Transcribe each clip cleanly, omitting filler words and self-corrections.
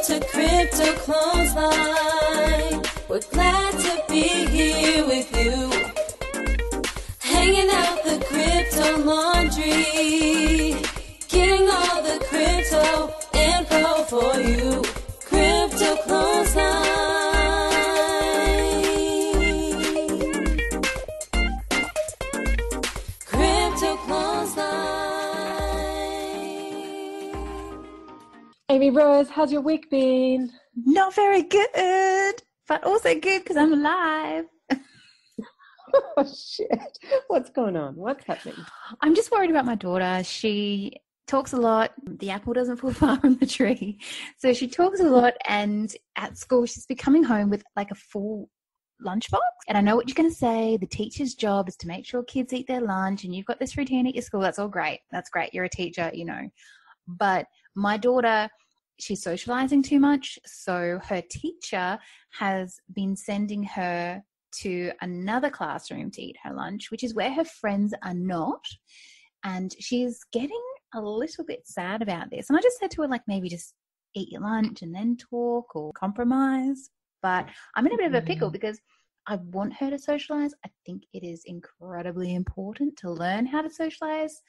to Crypto Clothesline. We're glad to be here with you. Hanging out the crypto laundry. Getting all the crypto info for you. Crypto Clothesline. Crypto Clothesline. Amy Rose, how's your week been? Not very good, but also good because I'm alive. Oh, shit. What's going on? What's happening? I'm just worried about my daughter. She talks a lot. The apple doesn't fall far from the tree. So she talks a lot, and at school she's be coming home with like a full lunchbox. And I know what you're going to say. The teacher's job is to make sure kids eat their lunch, and you've got this routine at your school. That's all great. That's great. You're a teacher, you know. But my daughter, she's socializing too much. So her teacher has been sending her to another classroom to eat her lunch, which is where her friends are not. And she's getting a little bit sad about this. And I just said to her, like, maybe just eat your lunch and then talk or compromise. But I'm in a bit of a pickle because I want her to socialize. I think it is incredibly important to learn how to socialize.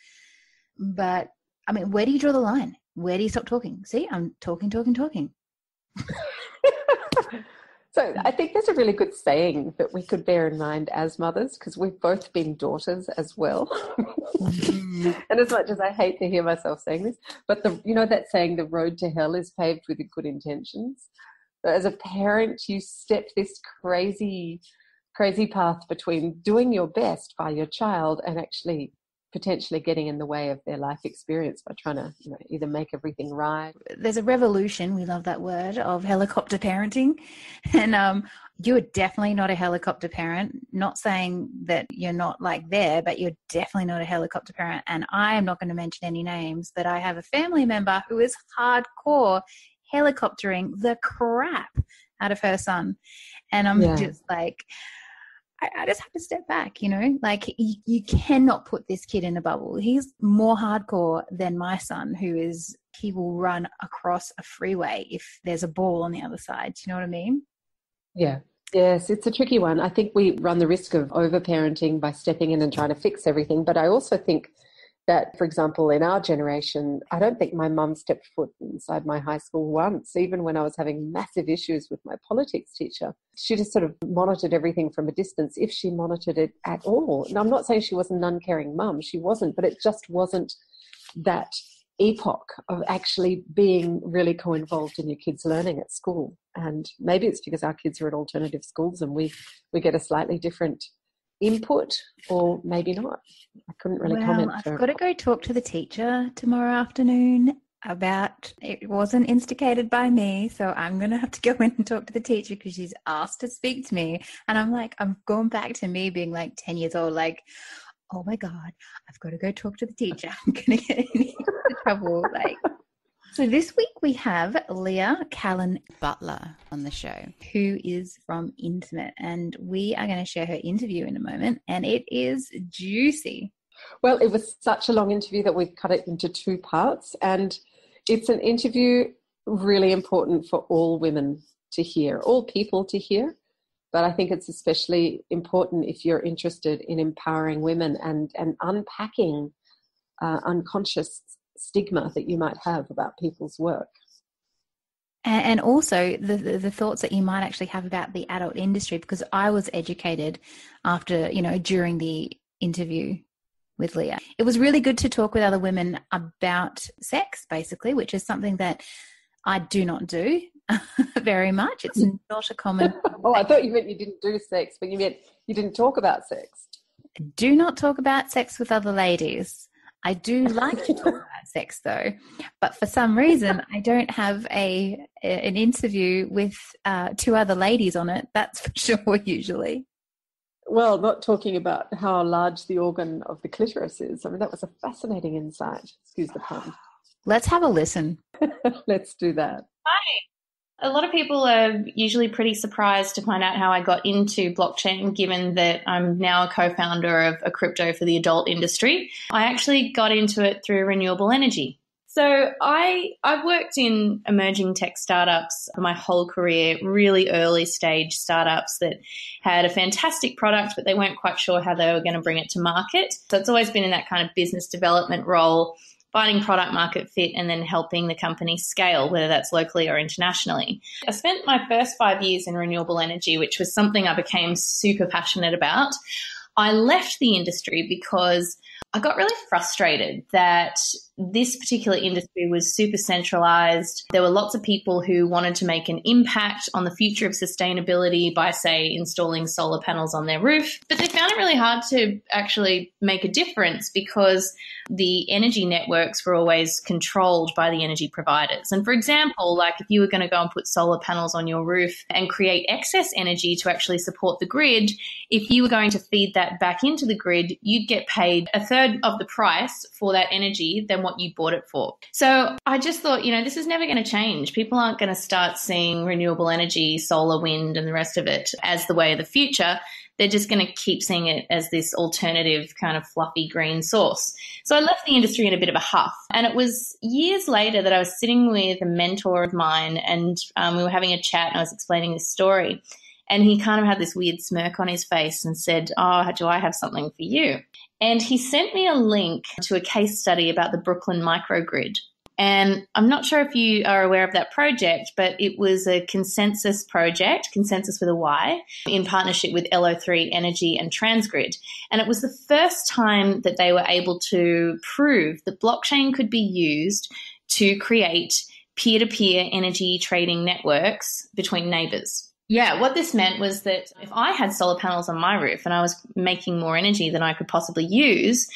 But I mean, where do you draw the line? Where do you stop talking? See, I'm talking. So I think there's a really good saying that we could bear in mind as mothers, because we've both been daughters as well. And as much as I hate to hear myself saying this, but that saying, the road to hell is paved with good intentions. So as a parent, you step this crazy path between doing your best by your child and actually potentially getting in the way of their life experience by trying to, either make everything right. There's a revolution, we love that word, of helicopter parenting. And you're definitely not a helicopter parent. Not saying that you're not like there, but you're definitely not a helicopter parent. And I am not going to mention any names, but I have a family member who is hardcore helicoptering the crap out of her son. And I'm just like, I just have to step back, like you cannot put this kid in a bubble. He's more hardcore than my son, he will run across a freeway if there's a ball on the other side. Do you know what I mean? Yeah. Yes, it's a tricky one. I think we run the risk of over-parenting by stepping in and trying to fix everything. But I also think that, for example, in our generation, I don't think my mum stepped foot inside my high school once, even when I was having massive issues with my politics teacher. She just sort of monitored everything from a distance, if she monitored it at all. And I'm not saying she was an uncaring mum. She wasn't, but it just wasn't that epoch of actually being really co-involved in your kids' learning at school. And maybe it's because our kids are at alternative schools and we get a slightly different input, or maybe not. I couldn't really comment. I've got to go talk to the teacher tomorrow afternoon about it. Wasn't instigated by me, so I'm going to have to go in and talk to the teacher because she's asked to speak to me. And I'm going back to me being like 10 years old, like, oh my God, I've got to go talk to the teacher. I'm going to get into trouble. So this week we have Leah Callon-Butler on the show, who is from Intimate, and we are going to share her interview in a moment, and it is juicy. Well, it was such a long interview that we've cut it into 2 parts, and it's an interview really important for all women to hear, all people to hear, but I think it's especially important if you're interested in empowering women and unpacking unconscious stigma that you might have about people's work. And also the thoughts that you might actually have about the adult industry, because I was educated after, during the interview with Leah. It was really good to talk with other women about sex, basically, which is something that I do not do very much. It's not a common... Oh, I thought you meant you didn't do sex, but you meant you didn't talk about sex. Do not talk about sex with other ladies. I do like to talk about sex though, but for some reason I don't have an interview with 2 other ladies on it. That's for sure, usually. Well, not talking about how large the organ of the clitoris is. I mean, that was a fascinating insight. Excuse the pun. Let's have a listen. Let's do that. Hi. A lot of people are usually pretty surprised to find out how I got into blockchain, given that I'm now a co-founder of a crypto for the adult industry. I actually got into it through renewable energy. So I've worked in emerging tech startups for my whole career, really early stage startups that had a fantastic product, but they weren't quite sure how they were going to bring it to market. So it's always been in that kind of business development role, finding product market fit and then helping the company scale, whether that's locally or internationally. I spent my first 5 years in renewable energy, which was something I became super passionate about. I left the industry because I got really frustrated that this particular industry was super centralized. There were lots of people who wanted to make an impact on the future of sustainability by, say, installing solar panels on their roof. But they found it really hard to actually make a difference because the energy networks were always controlled by the energy providers. And for example, like if you were going to go and put solar panels on your roof and create excess energy to actually support the grid, if you were going to feed that back into the grid, you'd get paid a third of the price for that energy than what you bought it for. So I just thought, this is never going to change. People aren't going to start seeing renewable energy, solar, wind, and the rest of it as the way of the future. They're just going to keep seeing it as this alternative kind of fluffy green source. So I left the industry in a bit of a huff. And it was years later that I was sitting with a mentor of mine and we were having a chat and I was explaining this story. And he kind of had this weird smirk on his face and said, "Oh, do I have something for you?" And he sent me a link to a case study about the Brooklyn microgrid. And I'm not sure if you are aware of that project, but it was a consensus project, consensus with a Y, in partnership with LO3 Energy and Transgrid. And it was the first time that they were able to prove that blockchain could be used to create peer-to-peer energy trading networks between neighbors. Yeah, what this meant was that if I had solar panels on my roof and I was making more energy than I could possibly use,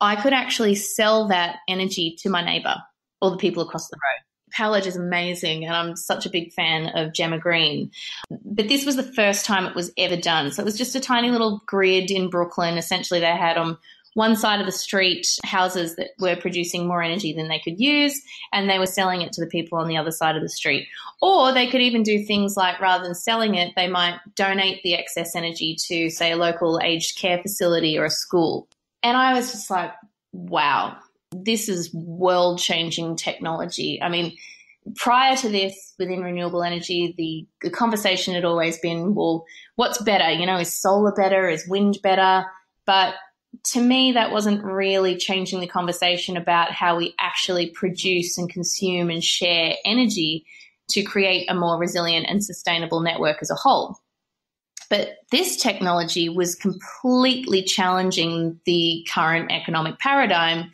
I could actually sell that energy to my neighbour or the people across the road. Palette is amazing and I'm such a big fan of Gemma Green. But this was the first time it was ever done. So it was just a tiny little grid in Brooklyn. Essentially they had on one side of the street houses that were producing more energy than they could use, and they were selling it to the people on the other side of the street. Or they could even do things like, rather than selling it, they might donate the excess energy to, say, a local aged care facility or a school. And I was just like, wow, this is world-changing technology. I mean, prior to this, within renewable energy, the conversation had always been, well, what's better? Is solar better? Is wind better? But to me, that wasn't really changing the conversation about how we actually produce and consume and share energy to create a more resilient and sustainable network as a whole. But this technology was completely challenging the current economic paradigm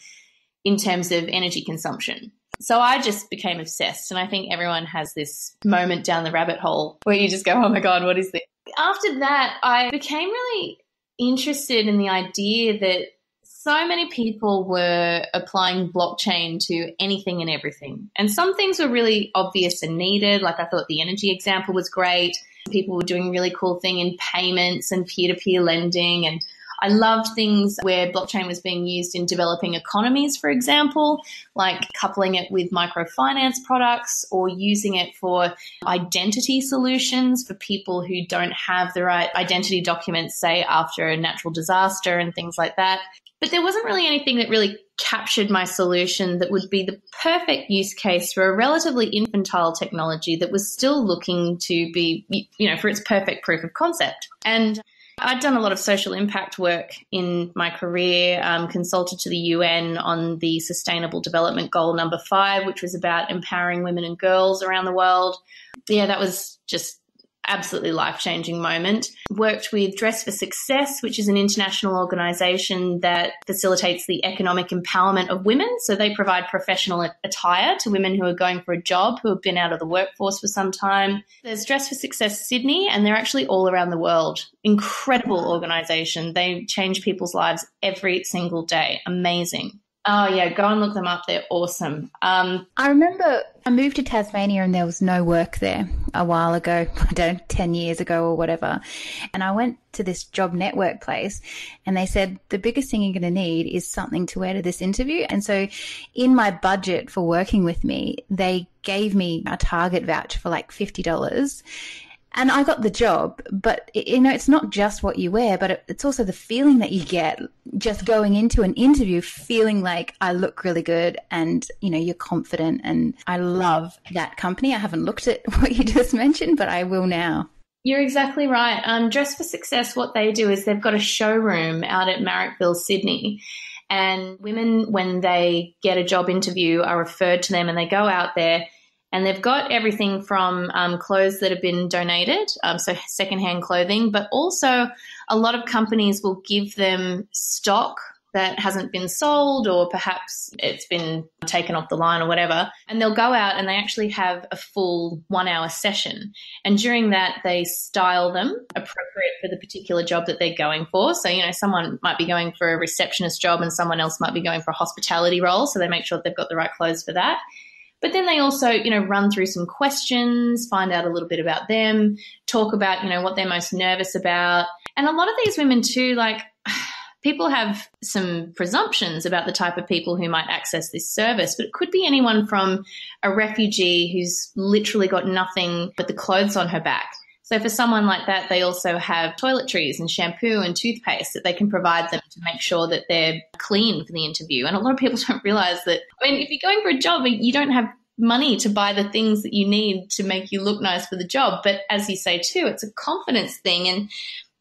in terms of energy consumption. So I just became obsessed, and I think everyone has this moment down the rabbit hole where you just go, oh my God, what is this? After that, I became really interested in the idea that so many people were applying blockchain to anything and everything. And some things were really obvious and needed. Like I thought the energy example was great. People were doing really cool thing in payments and peer-to-peer lending. And I loved things where blockchain was being used in developing economies, for example, like coupling it with microfinance products or using it for identity solutions for people who don't have the right identity documents, say, after a natural disaster and things like that. But there wasn't really anything that really captured my solution that would be the perfect use case for a relatively infantile technology that was still looking to be, for its perfect proof of concept. And I'd done a lot of social impact work in my career, consulted to the UN on the Sustainable Development Goal number 5, which was about empowering women and girls around the world. Yeah, that was just absolutely life-changing moment. Worked with Dress for Success, which is an international organisation that facilitates the economic empowerment of women. So they provide professional attire to women who are going for a job, who have been out of the workforce for some time. There's Dress for Success Sydney, and they're actually all around the world. Incredible organisation. They change people's lives every single day. Amazing. Oh, yeah, go and look them up. They're awesome. I remember I moved to Tasmania and there was no work there a while ago, 10 years ago or whatever. And I went to this job network place and they said, the biggest thing you're going to need is something to wear to this interview. And so in my budget for working with me, they gave me a Target voucher for like $50. And I got the job, but it's not just what you wear, but it's also the feeling that you get just going into an interview, feeling like I look really good and, you're confident. And I love that company. I haven't looked at what you just mentioned, but I will now. You're exactly right. Dress for Success, what they do is they've got a showroom out at Marrickville, Sydney. And women, when they get a job interview, are referred to them and they go out there. And they've got everything from clothes that have been donated, so secondhand clothing, but also a lot of companies will give them stock that hasn't been sold, or perhaps it's been taken off the line or whatever. And they'll go out and they actually have a full 1-hour session. And during that, they style them appropriate for the particular job that they're going for. So, someone might be going for a receptionist job and someone else might be going for a hospitality role. So they make sure that they've got the right clothes for that. But then they also, run through some questions, find out a little bit about them, talk about, what they're most nervous about. And a lot of these women too, people have some presumptions about the type of people who might access this service, but it could be anyone from a refugee who's literally got nothing but the clothes on her back. So for someone like that, they also have toiletries and shampoo and toothpaste that they can provide them to make sure that they're clean for the interview. And a lot of people don't realize that, if you're going for a job, you don't have money to buy the things that you need to make you look nice for the job. But as you say too, it's a confidence thing. And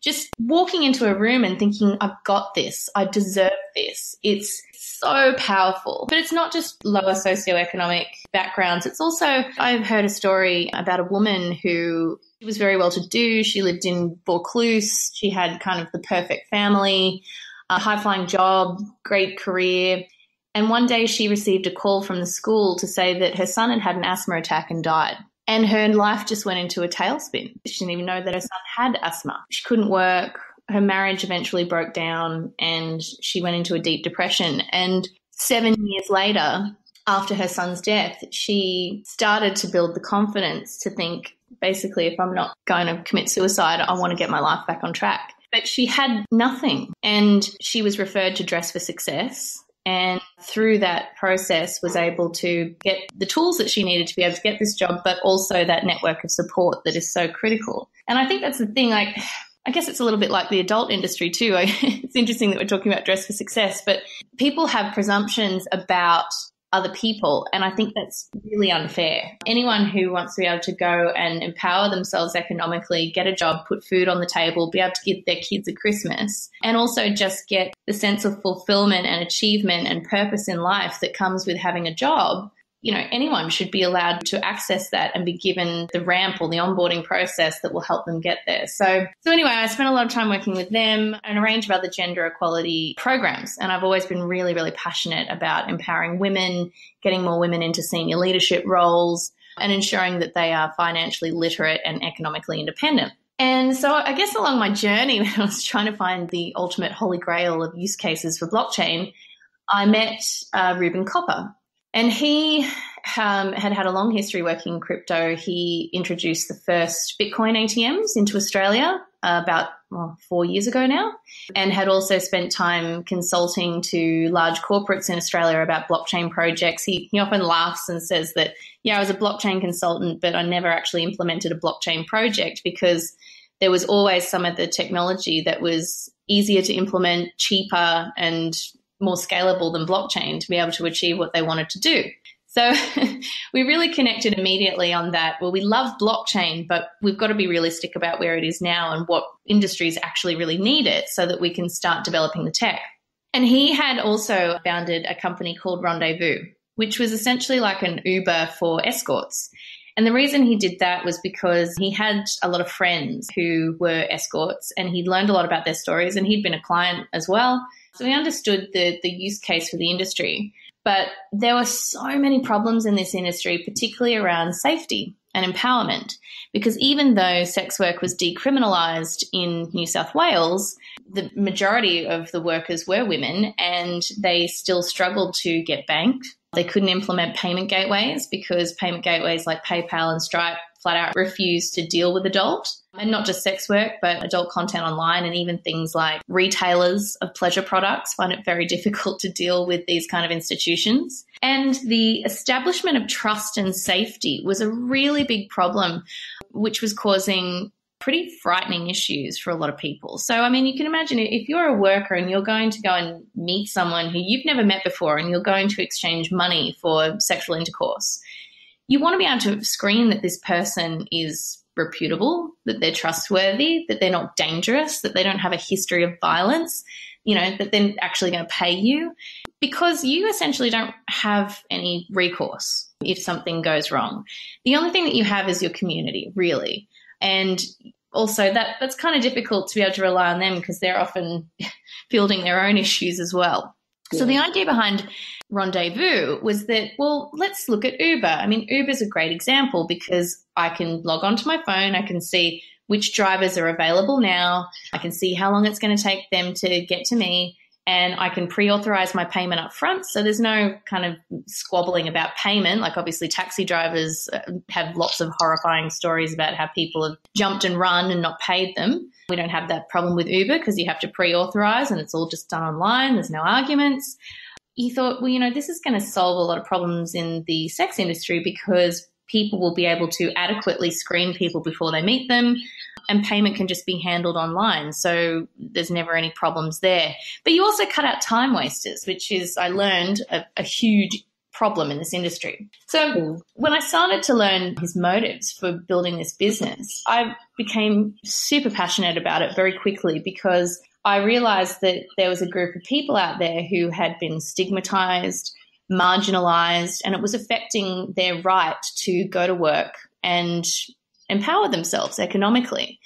just walking into a room and thinking, I've got this, I deserve this. It's so powerful. But it's not just lower socioeconomic backgrounds. It's also, I've heard a story about a woman who was very well to do. She lived in Vaucluse. She had kind of the perfect family, a high-flying job, great career. And one day she received a call from the school to say that her son had an asthma attack and died. And her life just went into a tailspin. She didn't even know that her son had asthma. She couldn't work. Her marriage eventually broke down and she went into a deep depression. And 7 years later, after her son's death, she started to build the confidence to think, basically, if I'm not going to commit suicide, I want to get my life back on track. But she had nothing. And she was referred to Dress for Success. And through that process was able to get the tools that she needed to be able to get this job, but also that network of support that is so critical. And I think that's the thing, I guess it's a little bit like the adult industry too. It's interesting that we're talking about Dress for Success, but people have presumptions about other people, and I think that's really unfair. Anyone who wants to be able to go and empower themselves economically, get a job, put food on the table, be able to give their kids a Christmas, and also just get the sense of fulfillment and achievement and purpose in life that comes with having a job, anyone should be allowed to access that and be given the ramp or the onboarding process that will help them get there. So anyway, I spent a lot of time working with them and a range of other gender equality programs. And I've always been really, really passionate about empowering women, getting more women into senior leadership roles, and ensuring that they are financially literate and economically independent. And so I guess along my journey, when I was trying to find the ultimate holy grail of use cases for blockchain, I met Ruben Copper. And he had a long history working in crypto. He introduced the first Bitcoin ATMs into Australia about 4 years ago now, and had also spent time consulting to large corporates in Australia about blockchain projects. He often laughs and says that, I was a blockchain consultant, but I never actually implemented a blockchain project because there was always some of the technology that was easier to implement, cheaper, and more scalable than blockchain to be able to achieve what they wanted to do. So we really connected immediately on that. Well, we love blockchain, but we've got to be realistic about where it is now and what industries actually really need it so that we can start developing the tech. And he had also founded a company called Rendezvous, which was essentially like an Uber for escorts. And the reason he did that was because he had a lot of friends who were escorts and he'd learned a lot about their stories, and he'd been a client as well. So we understood the use case for the industry. But there were so many problems in this industry, particularly around safety and empowerment, because even though sex work was decriminalised in New South Wales, the majority of the workers were women and they still struggled to get banked. They couldn't implement payment gateways because payment gateways like PayPal and Stripe flat out refused to deal with adult, and not just sex work, but adult content online, and even things like retailers of pleasure products find it very difficult to deal with these kind of institutions. And the establishment of trust and safety was a really big problem. which was causing pretty frightening issues for a lot of people. So, I mean, you can imagine if you're a worker and you're going to go and meet someone who you've never met before and you're going to exchange money for sexual intercourse, you want to be able to screen that this person is reputable, that they're trustworthy, that they're not dangerous, that they don't have a history of violence, that they're actually going to pay you, because you essentially don't have any recourse if something goes wrong. The only thing that you have is your community, really. And also that's kind of difficult to be able to rely on them because they're often fielding their own issues as well. Yeah. So the idea behind Rendezvous was that, well, let's look at Uber. I mean, Uber's a great example because I can log onto my phone, I can see which drivers are available now, I can see how long it's going to take them to get to me, and I can pre-authorize my payment up front. So there's no kind of squabbling about payment. Like obviously taxi drivers have lots of horrifying stories about how people have jumped and run and not paid them. We don't have that problem with Uber because you have to pre-authorize and it's all just done online. There's no arguments. You thought, well, this is going to solve a lot of problems in the sex industry because people will be able to adequately screen people before they meet them, and payment can just be handled online. So there's never any problems there. But you also cut out time wasters, which is, I learned, a huge problem in this industry. So when I started to learn his motives for building this business, I became super passionate about it very quickly because I realized that there was a group of people out there who had been stigmatized, marginalized, and it was affecting their right to go to work and empower themselves economically,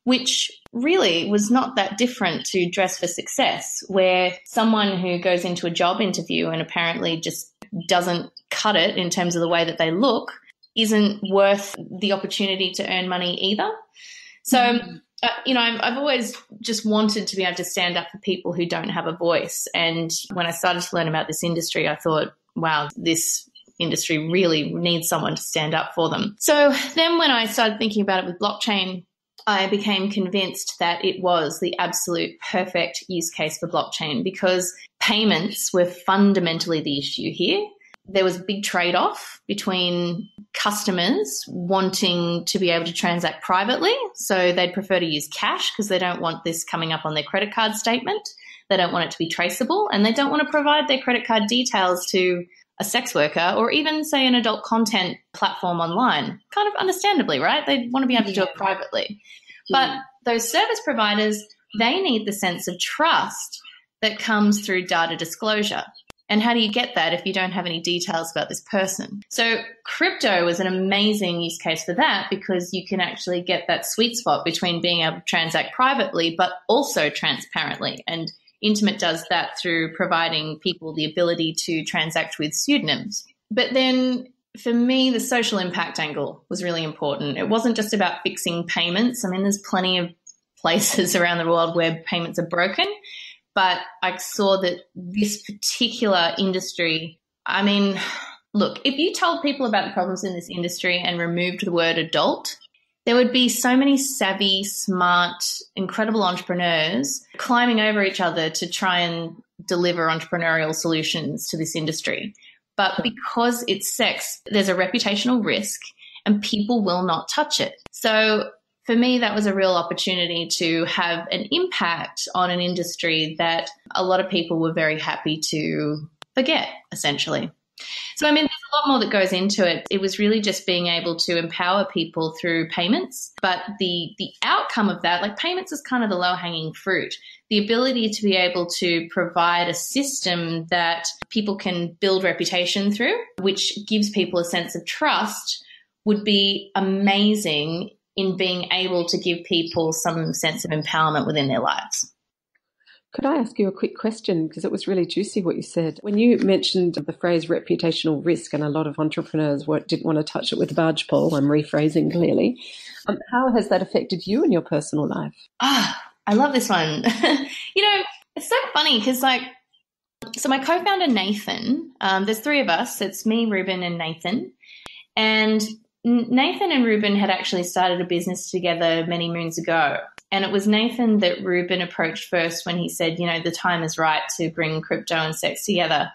which really was not that different to Dress for Success, where someone who goes into a job interview and apparently just doesn't cut it in terms of the way that they look isn't worth the opportunity to earn money either. So, I've always just wanted to be able to stand up for people who don't have a voice. And when I started to learn about this industry, I thought, wow, this industry really needs someone to stand up for them. So then when I started thinking about it with blockchain, I became convinced that it was the absolute perfect use case for blockchain because payments were fundamentally the issue here. There was a big trade-off between customers wanting to be able to transact privately, so they'd prefer to use cash because they don't want this coming up on their credit card statement. They don't want it to be traceable, and they don't want to provide their credit card details to a sex worker or even, say, an adult content platform online. Kind of understandably, right? They want to be able to do it privately. But those service providers, they need the sense of trust that comes through data disclosure. And how do you get that if you don't have any details about this person? So crypto is an amazing use case for that because you can actually get that sweet spot between being able to transact privately but also transparently. And Intimate does that through providing people the ability to transact with pseudonyms. But then for me, the social impact angle was really important. It wasn't just about fixing payments. I mean, there's plenty of places around the world where payments are broken. But I saw that this particular industry, I mean, look, if you told people about the problems in this industry and removed the word adult, there would be so many savvy, smart, incredible entrepreneurs climbing over each other to try and deliver entrepreneurial solutions to this industry. But because it's sex, there's a reputational risk and people will not touch it. So for me, that was a real opportunity to have an impact on an industry that a lot of people were very happy to forget, essentially. So, I mean, there's a lot more that goes into it. It was really just being able to empower people through payments. But the outcome of that, like payments is kind of the low-hanging fruit. The ability to be able to provide a system that people can build reputation through, which gives people a sense of trust, would be amazing in being able to give people some sense of empowerment within their lives. Could I ask you a quick question? Because it was really juicy what you said. When you mentioned the phrase reputational risk, and a lot of entrepreneurs didn't want to touch it with a barge pole, I'm rephrasing clearly, how has that affected you in your personal life? I love this one. It's so funny because so my co-founder Nathan, there's three of us. It's me, Ruben, and Nathan. And Nathan and Ruben had actually started a business together many moons ago. And it was Nathan that Ruben approached first when he said, the time is right to bring crypto and sex together.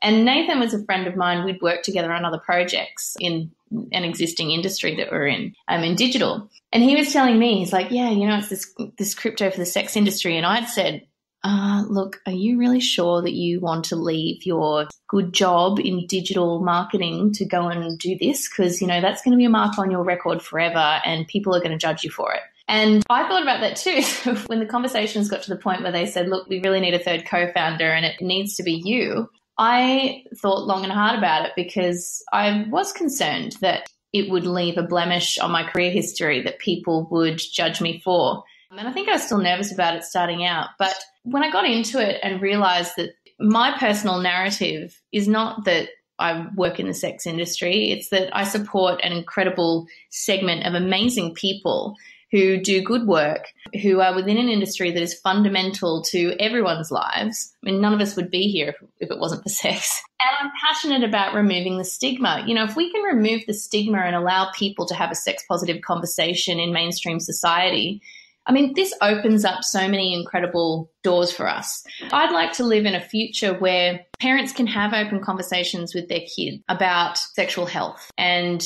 And Nathan was a friend of mine. We'd worked together on other projects in an existing industry that we're in digital. And he was telling me, he's like, yeah, it's this crypto for the sex industry. And I'd said, look, are you really sure that you want to leave your good job in digital marketing to go and do this? Because, that's going to be a mark on your record forever and people are going to judge you for it. And I thought about that too. So when the conversations got to the point where they said, look, we really need a third co-founder and it needs to be you, I thought long and hard about it because I was concerned that it would leave a blemish on my career history that people would judge me for. And I think I was still nervous about it starting out. But when I got into it and realised that my personal narrative is not that I work in the sex industry, it's that I support an incredible segment of amazing people who do good work, who are within an industry that is fundamental to everyone's lives. I mean, none of us would be here if it wasn't for sex. And I'm passionate about removing the stigma. If we can remove the stigma and allow people to have a sex-positive conversation in mainstream society, I mean, this opens up so many incredible doors for us. I'd like to live in a future where parents can have open conversations with their kids about sexual health and,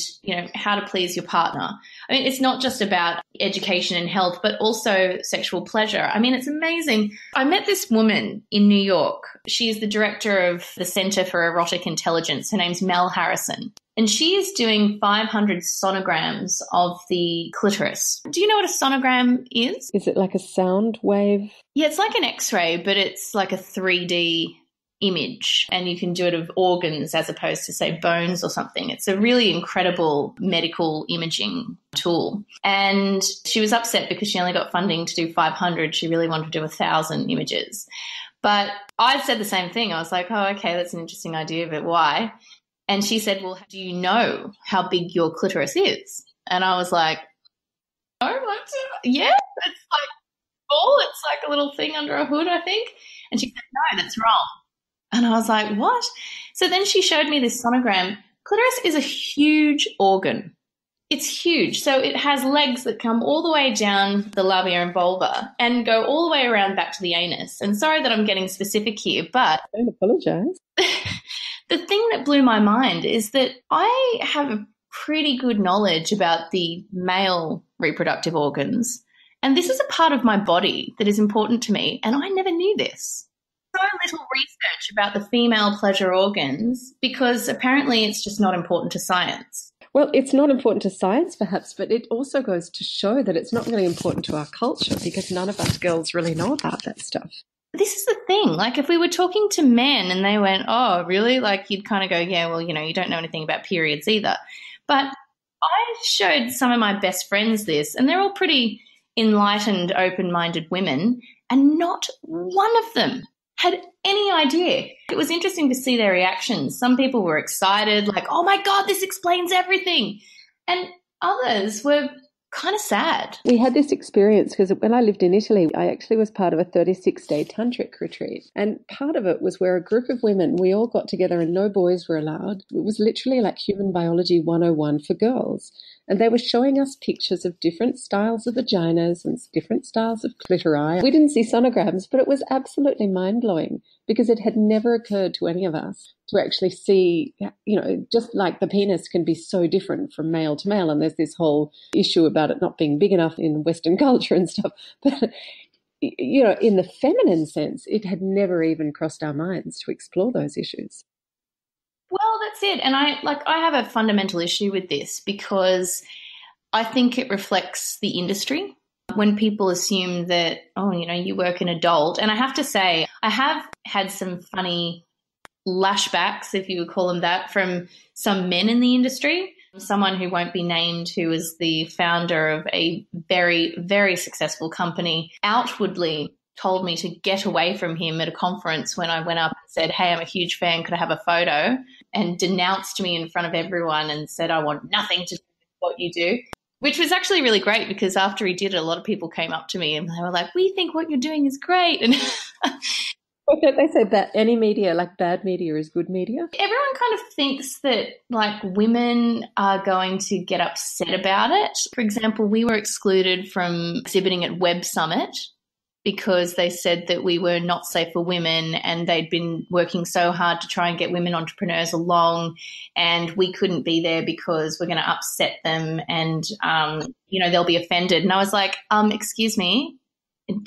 how to please your partner. I mean, it's not just about education and health, but also sexual pleasure. I mean, it's amazing. I met this woman in New York. She is the director of the Center for Erotic Intelligence. Her name's Mel Harrison. And she is doing 500 sonograms of the clitoris. Do you know what a sonogram is? Is it like a sound wave? Yeah, it's like an X-ray, but it's like a 3D image, and you can do it of organs as opposed to, say, bones or something. It's a really incredible medical imaging tool. And she was upset because she only got funding to do 500. She really wanted to do 1,000 images. But I said the same thing. I was like, oh, okay, that's an interesting idea, but why? And she said, well, do you know how big your clitoris is? And I was like, oh, yeah, it's like full. It's like a little thing under a hood, I think. And she said, no, that's wrong. And I was like, what? So then she showed me this sonogram. Clitoris is a huge organ. It's huge. So it has legs that come all the way down the labia and vulva and go all the way around back to the anus. And sorry that I'm getting specific here, but Don't apologise. The thing that blew my mind is that I have a pretty good knowledge about the male reproductive organs, and this is a part of my body that is important to me, and I never knew this. So little research about the female pleasure organs because apparently it's just not important to science. Well, it's not important to science perhaps, but it also goes to show that it's not really important to our culture because none of us girls really know about that stuff. This is the thing. Like if we were talking to men and they went, oh, really? Like you'd kind of go, yeah, well, you don't know anything about periods either. But I showed some of my best friends this and they're all pretty enlightened, open-minded women and not one of them had any idea. It was interesting to see their reactions. Some people were excited, like, oh, my God, this explains everything. And others were kind of sad. We had this experience because when I lived in Italy, I actually was part of a 36-day tantric retreat. And part of it was where a group of women, we all got together and no boys were allowed. It was literally like Human Biology 101 for girls. And they were showing us pictures of different styles of vaginas and different styles of clitori. We didn't see sonograms, but it was absolutely mind-blowing because it had never occurred to any of us to actually see, just like the penis can be so different from male to male. And there's this whole issue about it not being big enough in Western culture and stuff. But, in the feminine sense, it had never even crossed our minds to explore those issues. Well, that's it. And I have a fundamental issue with this because I think it reflects the industry. When people assume that, you work in adult. And I have to say, I have had some funny lashbacks, if you would call them that, from some men in the industry. Someone who won't be named, who is the founder of a very, very successful company, outwardly told me to get away from him at a conference when I went up and said, hey, I'm a huge fan, could I have a photo? And denounced me in front of everyone and said, I want nothing to do with what you do, which was actually really great because after he did it, a lot of people came up to me and they were like, we think what you're doing is great. And they said that any media, like bad media, is good media. Everyone kind of thinks that like women are going to get upset about it. For example, we were excluded from exhibiting at Web Summit because they said that we were not safe for women and they'd been working so hard to try and get women entrepreneurs along, and we couldn't be there because we're going to upset them and, they'll be offended. And I was like, excuse me,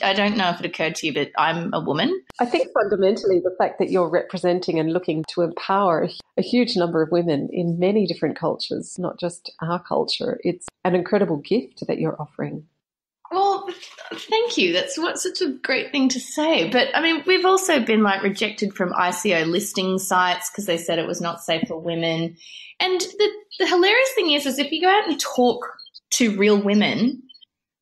I don't know if it occurred to you, but I'm a woman. I think fundamentally the fact that you're representing and looking to empower a huge number of women in many different cultures, not just our culture, it's an incredible gift that you're offering. Well, thank you. That's such a great thing to say. But, I mean, we've also been, rejected from ICO listing sites because they said it was not safe for women. And the hilarious thing is if you go out and talk to real women,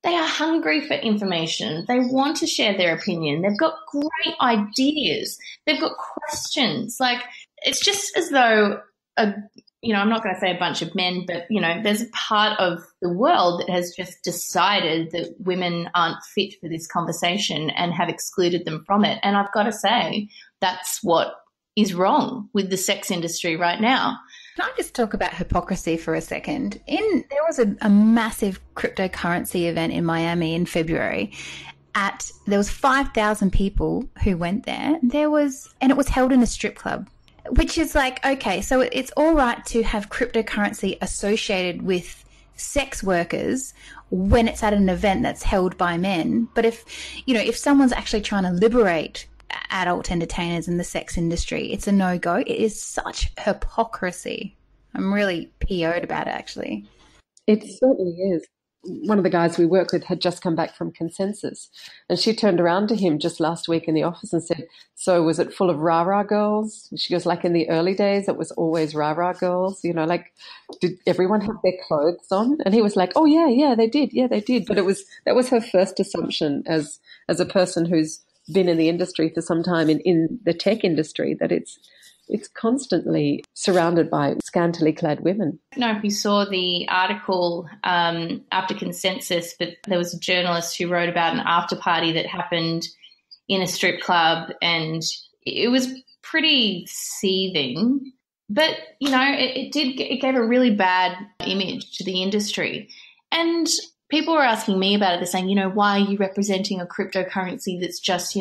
they are hungry for information. They want to share their opinion. They've got great ideas. They've got questions. It's just as though I'm not going to say a bunch of men, but, there's a part of the world that has just decided that women aren't fit for this conversation and have excluded them from it. And I've got to say, that's what is wrong with the sex industry right now. Can I just talk about hypocrisy for a second? There was a massive cryptocurrency event in Miami in February. There was 5,000 people who went there. And it was held in a strip club. Which is okay, so it's all right to have cryptocurrency associated with sex workers when it's at an event that's held by men. But if someone's actually trying to liberate adult entertainers in the sex industry, it's a no-go. It is such hypocrisy. I'm really PO'd about it, actually. It certainly is. One of the guys we work with had just come back from Consensus, and she turned around to him just last week in the office and said, so was it full of rah-rah girls? She goes, in the early days, it was always rah-rah girls, did everyone have their clothes on? And he was like, oh, yeah, they did. Yeah, they did. But that was her first assumption as a person who's been in the industry for some time in the tech industry, that it's constantly surrounded by scantily clad women. I don't know if you saw the article after Consensus, but there was a journalist who wrote about an after party that happened in a strip club, and it was pretty seething. But, it gave a really bad image to the industry. And people were asking me about it. They're saying, why are you representing a cryptocurrency that's just,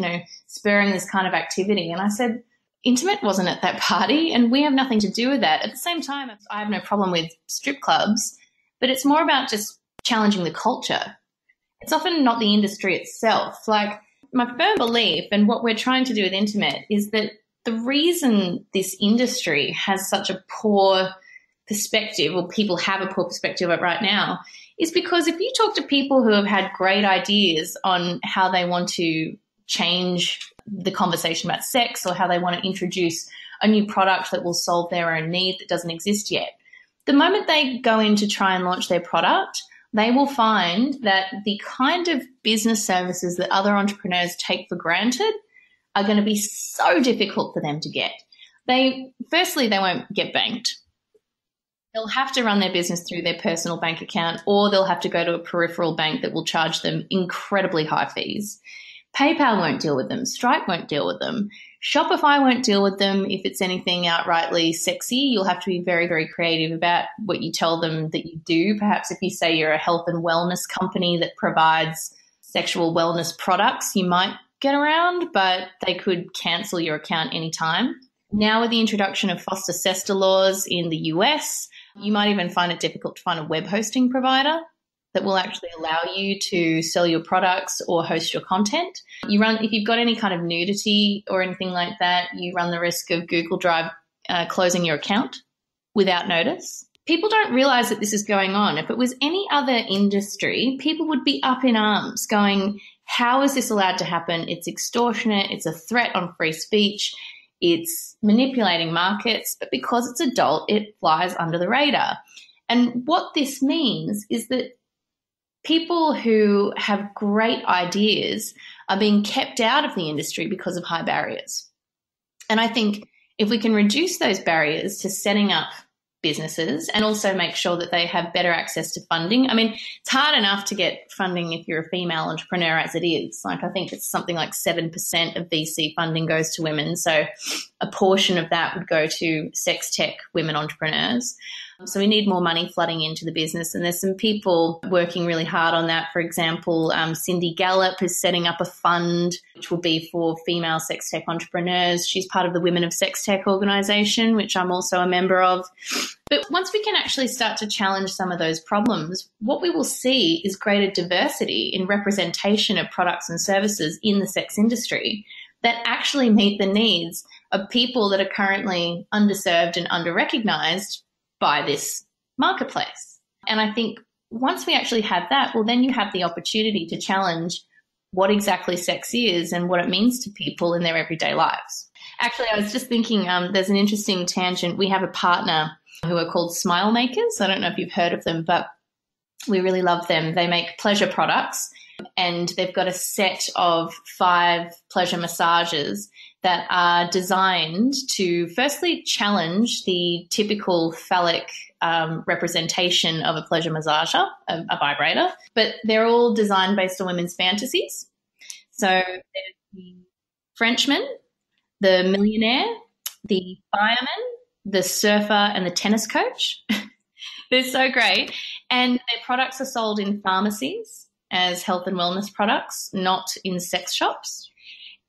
spurring this kind of activity? And I said, Intimate wasn't at that party, and we have nothing to do with that. At the same time, I have no problem with strip clubs, but it's more about just challenging the culture. It's often not the industry itself. My firm belief, and what we're trying to do with Intimate, is that the reason this industry has such a poor perspective, or people have a poor perspective of it right now, is because if you talk to people who have had great ideas on how they want to change the conversation about sex, or how they want to introduce a new product that will solve their own need that doesn't exist yet, the moment they go in to try and launch their product, they will find that the kind of business services that other entrepreneurs take for granted are going to be so difficult for them to get. Firstly, they won't get banked. They'll have to run their business through their personal bank account, or they'll have to go to a peripheral bank that will charge them incredibly high fees. PayPal won't deal with them. Stripe won't deal with them. Shopify won't deal with them. If it's anything outrightly sexy, you'll have to be very, very creative about what you tell them that you do. Perhaps if you say you're a health and wellness company that provides sexual wellness products, you might get around, but they could cancel your account anytime. Now, with the introduction of foster-sester laws in the US, you might even find it difficult to find a web hosting provider that will actually allow you to sell your products or host your content. If you've got any kind of nudity or anything like that, you run the risk of Google Drive closing your account without notice. People don't realize that this is going on. If it was any other industry, people would be up in arms going, how is this allowed to happen? It's extortionate. It's a threat on free speech. It's manipulating markets. But because it's adult, it flies under the radar. And what this means is that people who have great ideas are being kept out of the industry because of high barriers. And I think if we can reduce those barriers to setting up businesses and also make sure that they have better access to funding. I mean, it's hard enough to get funding if you're a female entrepreneur as it is. I think it's something like 7% of VC funding goes to women. So a portion of that would go to sex tech women entrepreneurs. So we need more money flooding into the business, and there's some people working really hard on that. For example, Cindy Gallop is setting up a fund which will be for female sex tech entrepreneurs. She's part of the Women of Sex Tech organisation, which I'm also a member of. But once we can actually start to challenge some of those problems, what we will see is greater diversity in representation of products and services in the sex industry that actually meet the needs of people that are currently underserved and under-recognised by this marketplace. And I think once we actually have that, well, then you have the opportunity to challenge what exactly sex is and what it means to people in their everyday lives. Actually, I was just thinking there's an interesting tangent. We have a partner who are called Smile Makers. I don't know if you've heard of them, but we really love them. They make pleasure products, and they've got a set of 5 pleasure massages that are designed to firstly challenge the typical phallic representation of a pleasure massager, a vibrator, but they're all designed based on women's fantasies. So there's the Frenchman, the millionaire, the fireman, the surfer, and the tennis coach. They're so great. And their products are sold in pharmacies as health and wellness products, not in sex shops.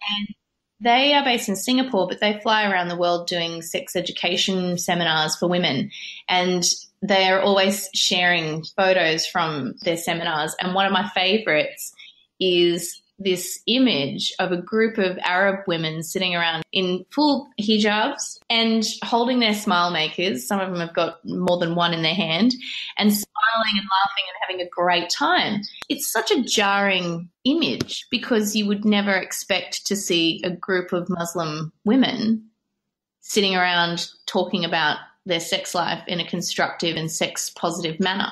And they are based in Singapore, but they fly around the world doing sex education seminars for women. And they are always sharing photos from their seminars. And one of my favorites is this image of a group of Arab women sitting around in full hijabs and holding their smile makers. Some of them have got more than one in their hand, and smiling and laughing and having a great time. It's such a jarring image because you would never expect to see a group of Muslim women sitting around talking about their sex life in a constructive and sex positive manner.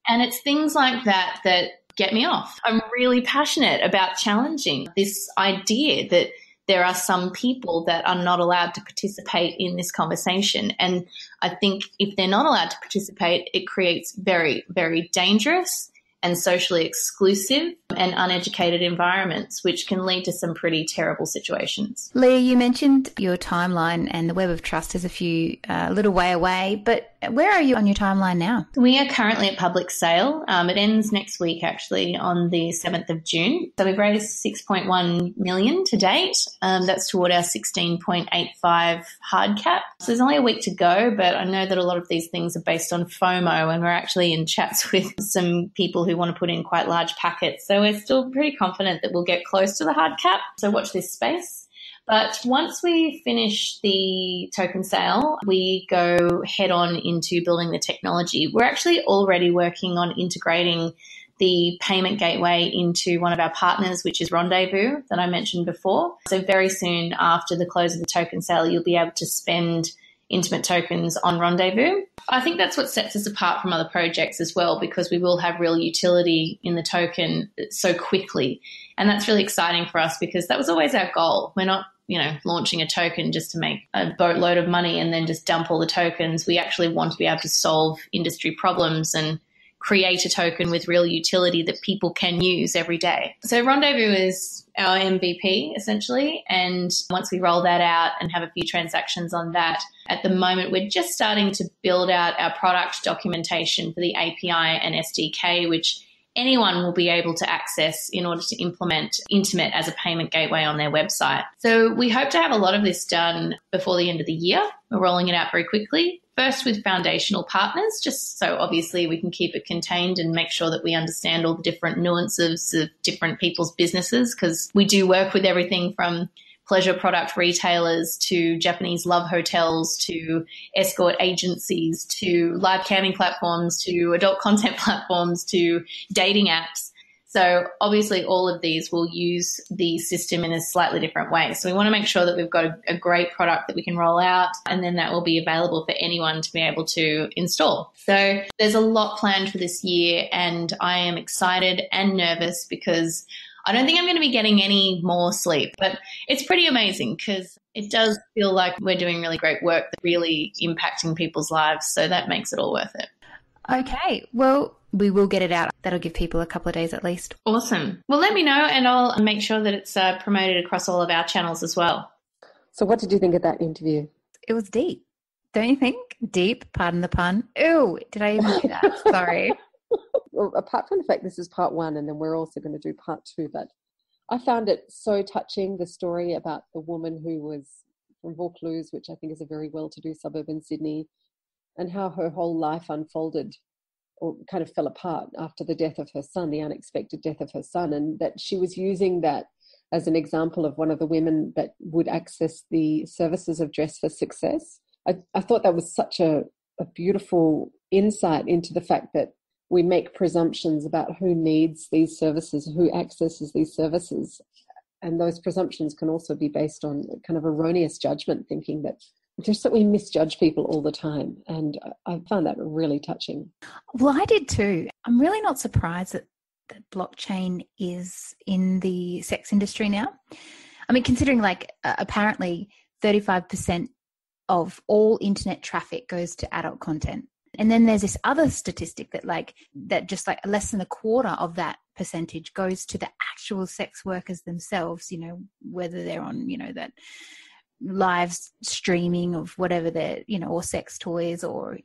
And it's things like that that get me off. I'm really passionate about challenging this idea that there are some people that are not allowed to participate in this conversation. And I think if they're not allowed to participate, it creates very, very dangerous and socially exclusive and uneducated environments, which can lead to some pretty terrible situations. Leah, you mentioned your timeline and the Web of Trust is a little way away, but where are you on your timeline now? We are currently at public sale. It ends next week, actually, on the 7th of June. So we've raised $6.1 million to date. That's toward our 16.85 hard cap. So there's only a week to go, but I know that a lot of these things are based on FOMO, and we're actually in chats with some people who want to put in quite large packets. So we're still pretty confident that we'll get close to the hard cap. So watch this space. But once we finish the token sale, we go head on into building the technology. We're actually already working on integrating the payment gateway into one of our partners, which is Rendezvous, that I mentioned before. So very soon after the close of the token sale, you'll be able to spend intimate tokens on Rendezvous. I think that's what sets us apart from other projects as well, because we will have real utility in the token so quickly. And that's really exciting for us because that was always our goal. We're not, launching a token just to make a boatload of money and then just dump all the tokens. We actually want to be able to solve industry problems and create a token with real utility that people can use every day. So Rendezvous is our MVP essentially. And once we roll that out and have a few transactions on that, at the moment, we're just starting to build out our product documentation for the API and SDK, which anyone will be able to access in order to implement Intimate as a payment gateway on their website. So we hope to have a lot of this done before the end of the year. We're rolling it out very quickly. First with foundational partners, just so obviously we can keep it contained and make sure that we understand all the different nuances of different people's businesses, because we do work with everything from pleasure product retailers to Japanese love hotels to escort agencies to live camming platforms to adult content platforms to dating apps. So obviously all of these will use the system in a slightly different way. So we want to make sure that we've got a great product that we can roll out, and then that will be available for anyone to be able to install. So there's a lot planned for this year, and I am excited and nervous because I don't think I'm going to be getting any more sleep, but it's pretty amazing because it does feel like we're doing really great work that's really impacting people's lives. So that makes it all worth it. Okay. Well, we will get it out. That'll give people a couple of days at least. Awesome. Well, let me know and I'll make sure that it's promoted across all of our channels as well. So what did you think of that interview? It was deep. Don't you think? Deep, pardon the pun. Ew, did I even do that? Sorry. Well, apart from the fact this is part 1 and then we're also going to do part 2, but I found it so touching, the story about the woman who was from Vaucluse, which I think is a very well-to-do suburb in Sydney, and how her whole life unfolded or kind of fell apart after the death of her son, the unexpected death of her son, and that she was using that as an example of one of the women that would access the services of Dress for Success. I thought that was such a beautiful insight into the fact that we make presumptions about who needs these services, who accesses these services. And those presumptions can also be based on kind of erroneous judgment, thinking that just that we misjudge people all the time. And I found that really touching. Well, I did too. I'm really not surprised that blockchain is in the sex industry now. I mean, considering apparently 35% of all internet traffic goes to adult content. And then there's this other statistic that just less than a quarter of that percentage goes to the actual sex workers themselves, whether they're on, that live streaming of whatever they're, or sex toys or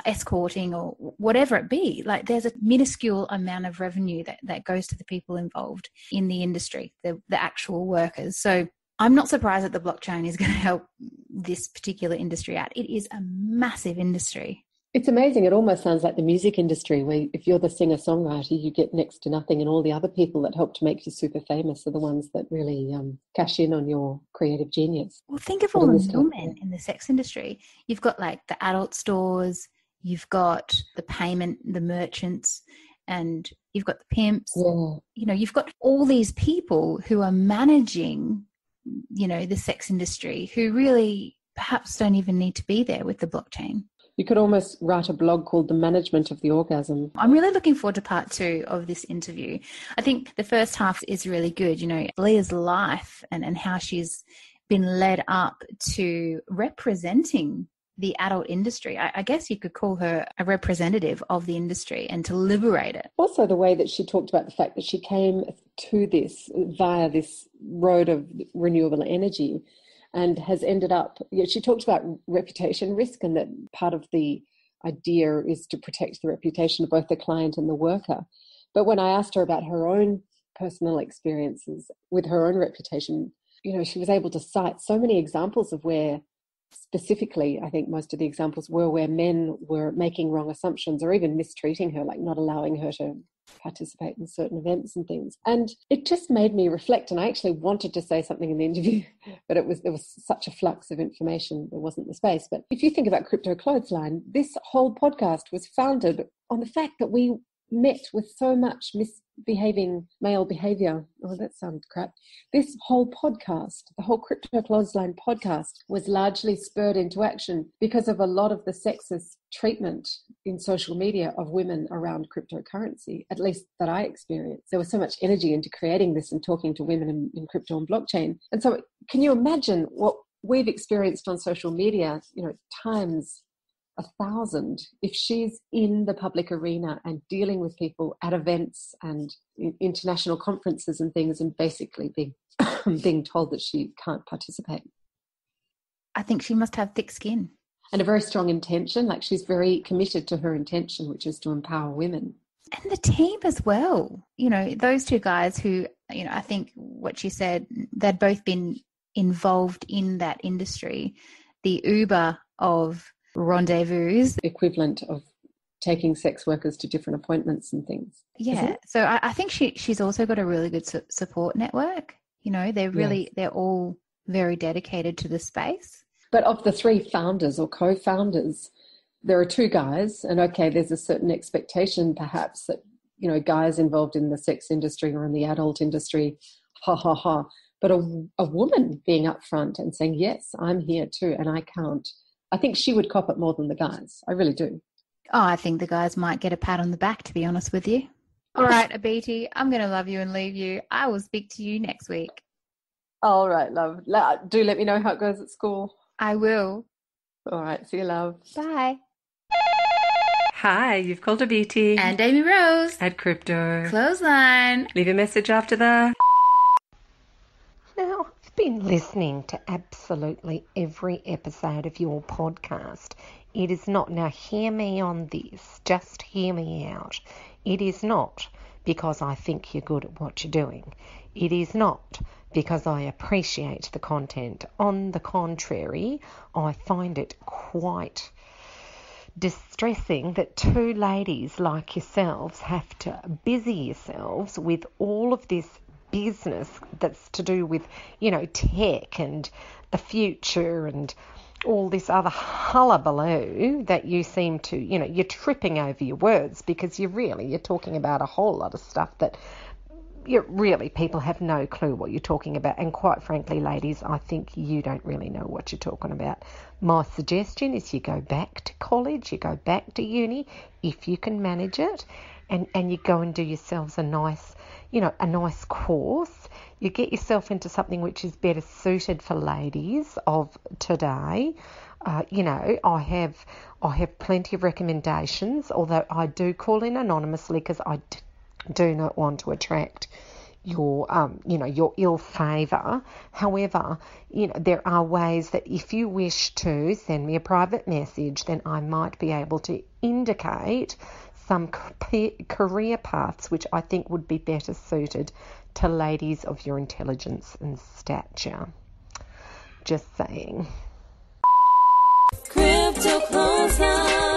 escorting or whatever it be. There's a minuscule amount of revenue that goes to the people involved in the industry, the actual workers. So I'm not surprised that the blockchain is going to help this particular industry out. It is a massive industry. It's amazing. It almost sounds like the music industry, where if you're the singer-songwriter, you get next to nothing, and all the other people that help to make you super famous are the ones that really cash in on your creative genius. Well, think of all the middlemen in the sex industry. You've got the adult stores, you've got the payment, the merchants, and you've got the pimps. Yeah. You've got all these people who are managing, the sex industry, who really perhaps don't even need to be there with the blockchain. You could almost write a blog called The Management of the Orgasm. I'm really looking forward to part 2 of this interview. I think the first half is really good, Leah's life and how she's been led up to representing the adult industry. I guess you could call her a representative of the industry and to liberate it. Also the way that she talked about the fact that she came to this via this road of renewable energy, and has ended up, she talked about reputation risk, and that part of the idea is to protect the reputation of both the client and the worker. But when I asked her about her own personal experiences with her own reputation, she was able to cite so many examples of where, specifically, I think most of the examples were where men were making wrong assumptions or even mistreating her, not allowing her to participate in certain events and things. And it just made me reflect, and I actually wanted to say something in the interview, but there was such a flux of information, there wasn't the space. But if you think about Crypto Clothesline, this whole podcast was founded on the fact that we met with so much misbehaving male behavior. Oh, that sounds crap. This whole podcast, the whole Crypto Clothesline podcast, was largely spurred into action because of a lot of the sexist treatment in social media of women around cryptocurrency, at least that I experienced. There was so much energy into creating this and talking to women in crypto and blockchain. And so can you imagine what we've experienced on social media, times 1,000, if she's in the public arena and dealing with people at events and international conferences and things, and basically being told that she can't participate. I think she must have thick skin. And a very strong intention. She's very committed to her intention, which is to empower women. And the team as well. Those two guys who, I think what she said, they'd both been involved in that industry. The Uber of rendezvous, equivalent of taking sex workers to different appointments and things. Yeah. So I think she's also got a really good support network. They're all very dedicated to the space. But of the 3 founders or co-founders, there are 2 guys, and okay, there's a certain expectation perhaps that, guys involved in the sex industry or in the adult industry, but a woman being up front and saying, yes, I'm here too, and I count. I think she would cop it more than the guys. I really do. Oh, I think the guys might get a pat on the back, to be honest with you. All right, Abheeti, I'm going to love you and leave you. I will speak to you next week. All right, love. Do let me know how it goes at school. I will. All right, see you, love. Bye. Hi, you've called Abheeti. And Amy Rose. At Crypto. Clothesline. Leave a message after the... Now, I've been listening to absolutely every episode of your podcast. It is not, now hear me on this, just hear me out. It is not because I think you're good at what you're doing. It is not because I appreciate the content. On the contrary, I find it quite distressing that two ladies like yourselves have to busy yourselves with all of this business that's to do with, tech and the future and all this other hullabaloo that you seem to, you're tripping over your words because you're talking about a whole lot of stuff that people have no clue what you're talking about. And quite frankly, ladies, I think you don't really know what you're talking about. My suggestion is you go back to college, you go back to uni, if you can manage it, and you go and do yourselves a nice course. You get yourself into something which is better suited for ladies of today. I have plenty of recommendations, although I do call in anonymously because I do not want to attract your ill favour. However, there are ways that if you wish to send me a private message, then I might be able to indicate some career paths which I think would be better suited to ladies of your intelligence and stature. Just saying. Crypto Clothesline.